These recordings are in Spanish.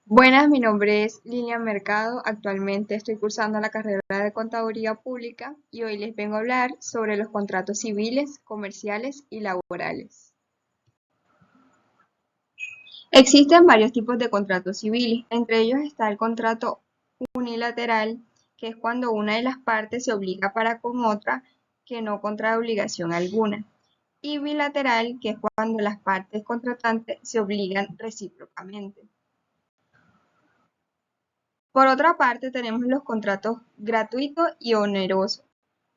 Buenas, mi nombre es Lilian Mercado. Actualmente estoy cursando la carrera de Contaduría Pública y hoy les vengo a hablar sobre los contratos civiles, comerciales y laborales. Existen varios tipos de contratos civiles, entre ellos está el contrato unilateral, que es cuando una de las partes se obliga para con otra que no contrae obligación alguna, y bilateral, que es cuando las partes contratantes se obligan recíprocamente. Por otra parte, tenemos los contratos gratuito y oneroso.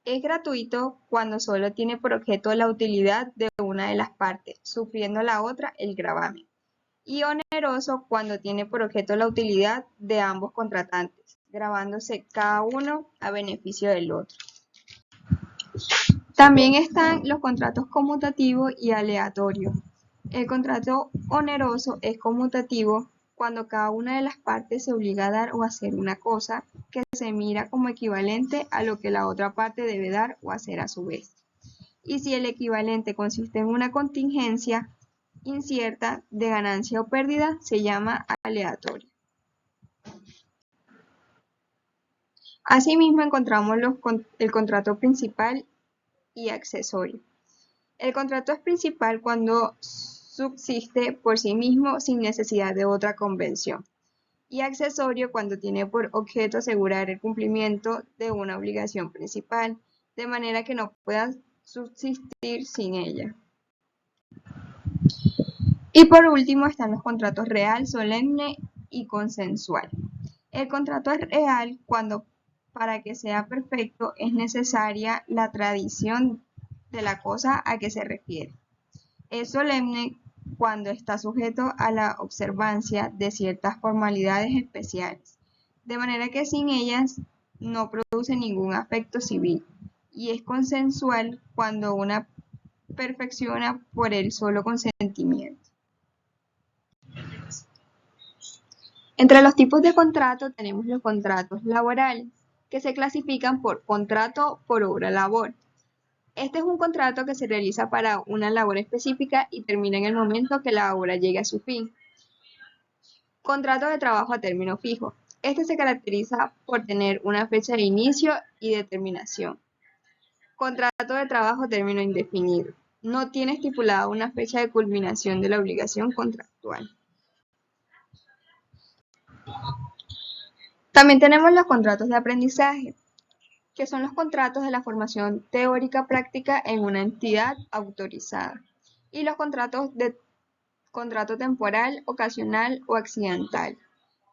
Es gratuito cuando solo tiene por objeto la utilidad de una de las partes, sufriendo la otra el gravamen. Y oneroso cuando tiene por objeto la utilidad de ambos contratantes, gravándose cada uno a beneficio del otro. También están los contratos conmutativos y aleatorios. El contrato oneroso es conmutativo cuando cada una de las partes se obliga a dar o hacer una cosa que se mira como equivalente a lo que la otra parte debe dar o hacer a su vez. Y si el equivalente consiste en una contingencia incierta de ganancia o pérdida, se llama aleatorio. Asimismo, encontramos el contrato principal y accesorio. El contrato es principal cuando subsiste por sí mismo sin necesidad de otra convención, y accesorio cuando tiene por objeto asegurar el cumplimiento de una obligación principal, de manera que no pueda subsistir sin ella. Y por último están los contratos real, solemne y consensual. El contrato es real cuando para que sea perfecto es necesaria la tradición de la cosa a que se refiere. Es solemne cuando está sujeto a la observancia de ciertas formalidades especiales, de manera que sin ellas no produce ningún afecto civil, y es consensual cuando una perfecciona por el solo consentimiento. Entre los tipos de contrato tenemos los contratos laborales, que se clasifican por contrato por obra labor. Este es un contrato que se realiza para una labor específica y termina en el momento que la obra llegue a su fin. Contrato de trabajo a término fijo. Este se caracteriza por tener una fecha de inicio y de terminación. Contrato de trabajo a término indefinido. No tiene estipulada una fecha de culminación de la obligación contractual. También tenemos los contratos de aprendizaje, que son los contratos de la formación teórica práctica en una entidad autorizada, y los contratos de contrato temporal, ocasional o accidental.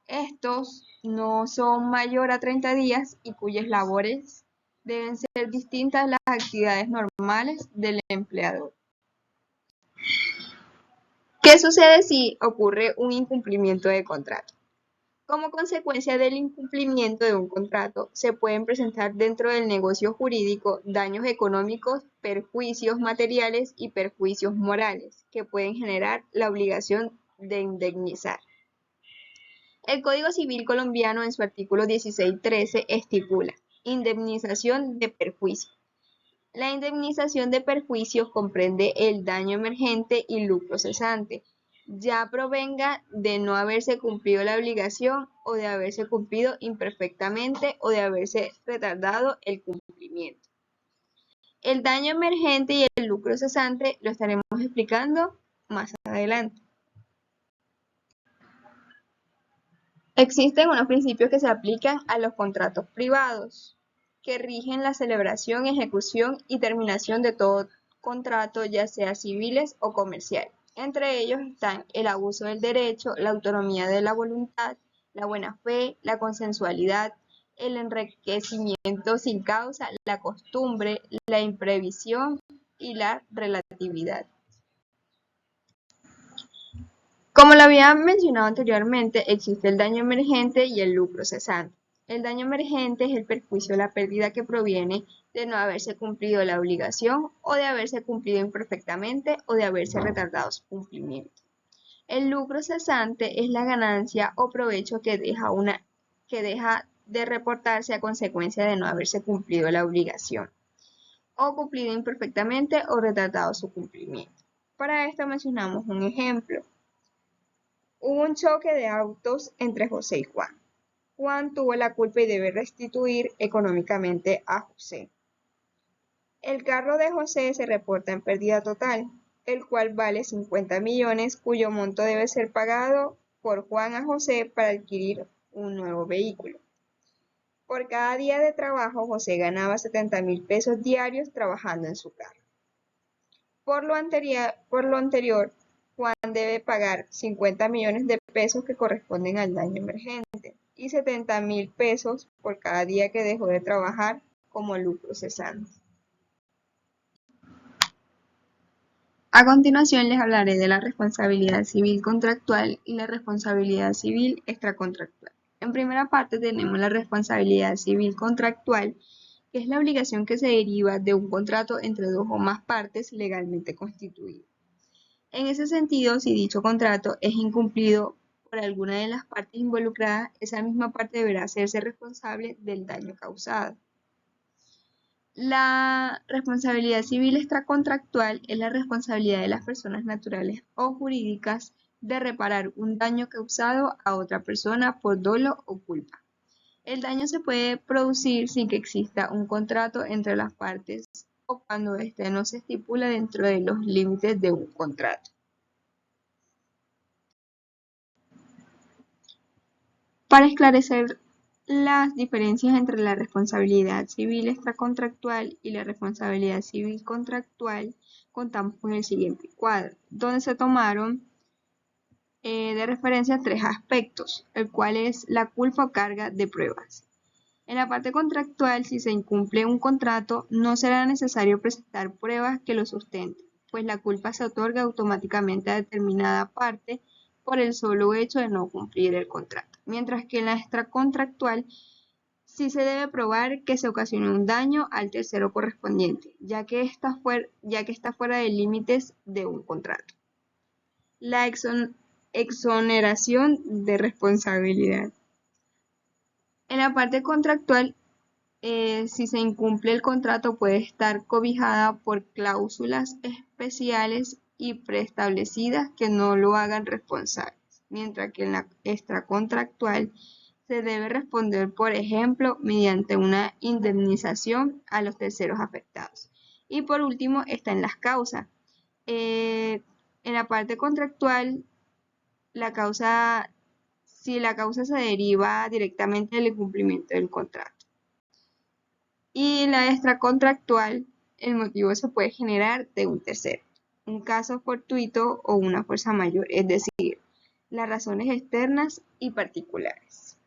Estos no son mayor a 30 días y cuyas labores deben ser distintas a las actividades normales del empleador. ¿Qué sucede si ocurre un incumplimiento de contrato? Como consecuencia del incumplimiento de un contrato, se pueden presentar dentro del negocio jurídico daños económicos, perjuicios materiales y perjuicios morales, que pueden generar la obligación de indemnizar. El Código Civil colombiano en su artículo 1613 estipula indemnización de perjuicio. La indemnización de perjuicios comprende el daño emergente y lucro cesante, ya provenga de no haberse cumplido la obligación o de haberse cumplido imperfectamente o de haberse retardado el cumplimiento. El daño emergente y el lucro cesante lo estaremos explicando más adelante. Existen unos principios que se aplican a los contratos privados, que rigen la celebración, ejecución y terminación de todo contrato, ya sea civiles o comercial. Entre ellos están el abuso del derecho, la autonomía de la voluntad, la buena fe, la consensualidad, el enriquecimiento sin causa, la costumbre, la imprevisión y la relatividad. Como lo había mencionado anteriormente, existe el daño emergente y el lucro cesante. El daño emergente es el perjuicio o la pérdida que proviene de no haberse cumplido la obligación o de haberse cumplido imperfectamente o de haberse retardado su cumplimiento. El lucro cesante es la ganancia o provecho que deja de reportarse a consecuencia de no haberse cumplido la obligación o cumplido imperfectamente o retardado su cumplimiento. Para esto mencionamos un ejemplo. Hubo un choque de autos entre José y Juan. Juan tuvo la culpa y debe restituir económicamente a José. El carro de José se reporta en pérdida total, el cual vale 50 millones, cuyo monto debe ser pagado por Juan a José para adquirir un nuevo vehículo. Por cada día de trabajo, José ganaba 70.000 pesos diarios trabajando en su carro. Por lo anterior, Juan debe pagar 50 millones de pesos que corresponden al daño emergente y 70.000 pesos por cada día que dejó de trabajar como lucro cesante. A continuación les hablaré de la responsabilidad civil contractual y la responsabilidad civil extracontractual. En primera parte tenemos la responsabilidad civil contractual, que es la obligación que se deriva de un contrato entre dos o más partes legalmente constituidas. En ese sentido, si dicho contrato es incumplido por alguna de las partes involucradas, esa misma parte deberá hacerse responsable del daño causado. La responsabilidad civil extracontractual es la responsabilidad de las personas naturales o jurídicas de reparar un daño causado a otra persona por dolo o culpa. El daño se puede producir sin que exista un contrato entre las partes o cuando éste no se estipula dentro de los límites de un contrato. Para esclarecer las diferencias entre la responsabilidad civil extracontractual y la responsabilidad civil contractual, contamos con el siguiente cuadro, donde se tomaron de referencia tres aspectos, el cual es la culpa o carga de pruebas. En la parte contractual, si se incumple un contrato, no será necesario presentar pruebas que lo sustenten, pues la culpa se otorga automáticamente a determinada parte por el solo hecho de no cumplir el contrato. Mientras que en la extracontractual sí se debe probar que se ocasionó un daño al tercero correspondiente, ya que está fuera de límites de un contrato. La exoneración de responsabilidad. En la parte contractual, si se incumple el contrato, puede estar cobijada por cláusulas especiales y preestablecidas que no lo hagan responsable, mientras que en la extracontractual se debe responder, por ejemplo, mediante una indemnización a los terceros afectados. Y por último está en las causas. En la parte contractual, si la causa se deriva directamente del incumplimiento del contrato. Y en la extracontractual, el motivo se puede generar de un tercero, un caso fortuito o una fuerza mayor, es decir, las razones externas y particulares.